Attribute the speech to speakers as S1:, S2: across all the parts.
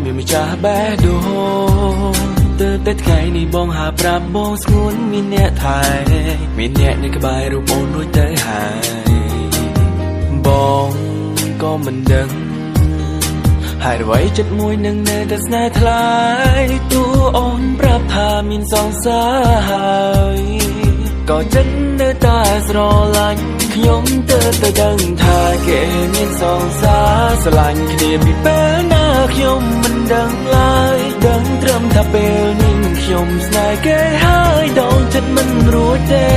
S1: មានម្ចាស់បេះដូងទើបតែថ្ងៃនេះបងហាប្រាប់បងស្ងួនមានអ្នកថែមានអ្នកនៅក្បែររូបអូនរួចទៅហើយបងក៏មិនដឹងហើយអ្វីចិត្តមួយនឹងនៅតែស្នេហ៍ថ្លៃទូអូនប្រាប់ថាមានសង្សារហើយក៏ចិត្តនៅតែស្រឡាញ់ខ្ញុំទើបតែដឹងថាគេមានសង្សារស្រឡាញ់គ្នាពីពេលណាខ្ញុំមិនដឹងឡើយដឹងត្រឹមថាពេលនេះខ្ញុំស្នេហ៍គេហើយដងចិត្តមិនរួចទេ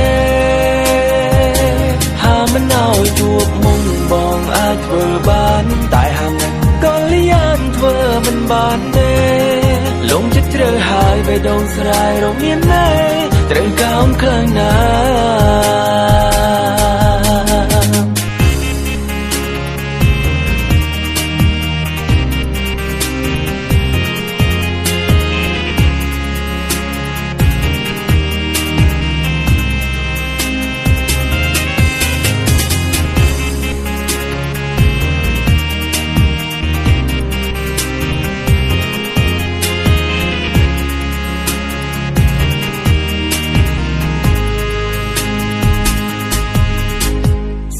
S1: ហាមិនឲ្យជួបមុំបងអាចធ្វើបានតែហាមិនក៏លៀនធ្វើមិនបានទេលងចិត្តជ្រើហើយបេះដូងស្រែរមានណែត្រូវកោនខ្លាំងណា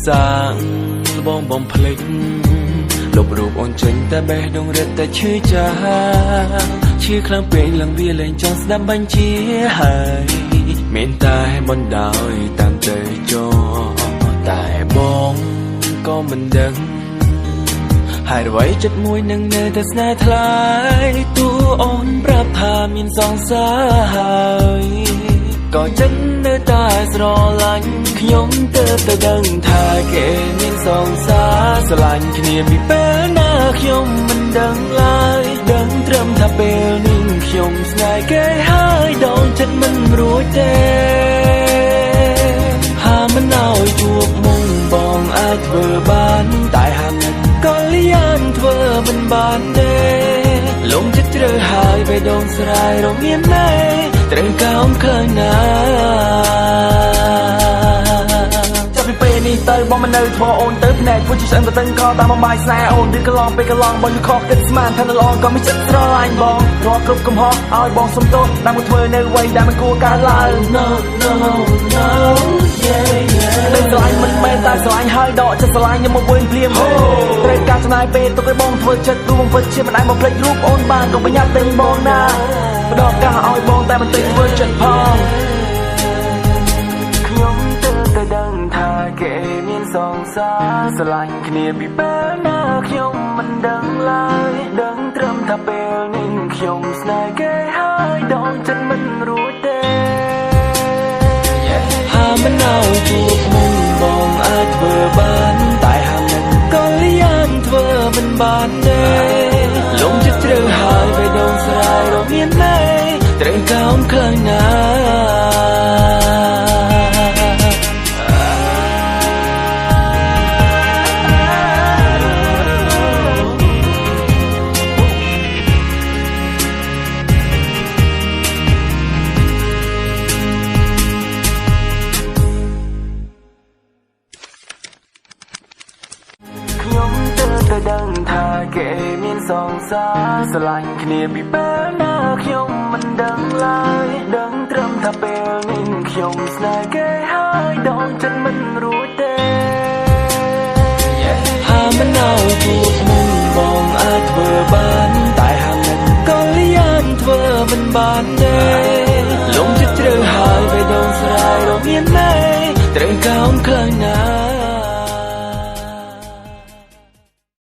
S1: សាងបងបំភ្លេចលុបរូបអូនចេញតែបេះដូងរឹតតែឈឺចាឈឺខ្លាំងពេកឡើងវាលែងចង់ស្ដាប់បញ្ជាហើយមានតែបណ្ដោយតាមទៅចោតែបងក៏មិនដឹងហើយអ្វីចិត្តមួយនឹងនៅតែស្នេហ៍ថ្លៃទូអូនប្រាប់ថាមានសង្សារហើយក៏ចិត្តនៅតែស្រឡាញ់ខ្ញុំទើបតែដឹងថាគេមានសង្សារស្រឡាញ់គ្នាពីពេលណាខ្ញុំមិនដឹងឡើយដឹងត្រឹមថាពេលនេះខ្ញុំស្នេហ៍គេហើយដងចិត្តមិនរួចទេហាមិនឲ្យជួបមុំបងអាចធ្វើបានតែហាមិនក៏លៀនធ្វើមិនបានទេលងចិត្តជ្រើហើយបេះដូងស្រែរមានណែត្រូវកោនខ្លាំងណាចាប់ពីពេលនេះទៅបងមិននៅធ្វើអូនទៅភ្នែកធ្វើជាស្អិនទៅតឹងខតាមបំបាយស្នេហ៍អូនឬកន្លងពេលកន្លងបងយល់ខុសគិតស្មានថានៅល្អក៏មានចិត្តស្រឡាញ់បងរាល់គ្រប់កំហុសឲ្យបងសុំទោសដែលមកធ្វើនៅអ្វីដែលមិនគួរកើតឡើង No yeah មិនស្រឡាញ់មិនមែនតែស្រឡាញ់ហើយដកចិត្តស្រឡាញ់ខ្ញុំមកវិញភ្លាមត្រូវការចំណាយពេលទុកឲ្យបងធ្វើចិត្តរួមពិតជាមិនអាចបំភ្លេចរូបអូនបានក៏ប្រញាប់ទិញបងណាផ្ដល់ឱកាសឲ្យបងតែមិនតិចធ្វើចិត្តផងខ្ញុំទើបតែដឹងថាគេមានសង្សារស្រឡាញ់គ្នាពីពេលណាខ្ញុំមិនដឹងឡើយដឹងត្រឹមថាពេលនេះខ្ញុំស្នេហ៍គេហើយដងចិត្តមិនរួចទេហាមិនឲ្យជួបមុំបងអាចធ្វើបានតែហាមិនក៏លៀនធ្វើមិនបានទេលងចិត្តជ្រើហើយបេះដូងស្រែរមានណែត្រូវកោនខ្លាំងណាខ្ញុំទើបតែដឹងថាគេមានសង្សារស្រឡាញ់គ្នាពីពេលណាខ្ញុំមិនដឹងឡើយដឹងត្រឹមថាពេលនេះខ្ញុំស្នេហ៍គេហើយដងចិត្តមិនរួចទេហាមិនឲ្យជួបមុំបងអាចធ្វើបានតែហាមិនក៏លៀនធ្វើមិនបានទេលងចិត្តជ្រើហើយបេះដូងស្រែរមានណែត្រូវកោនខ្លាំងណា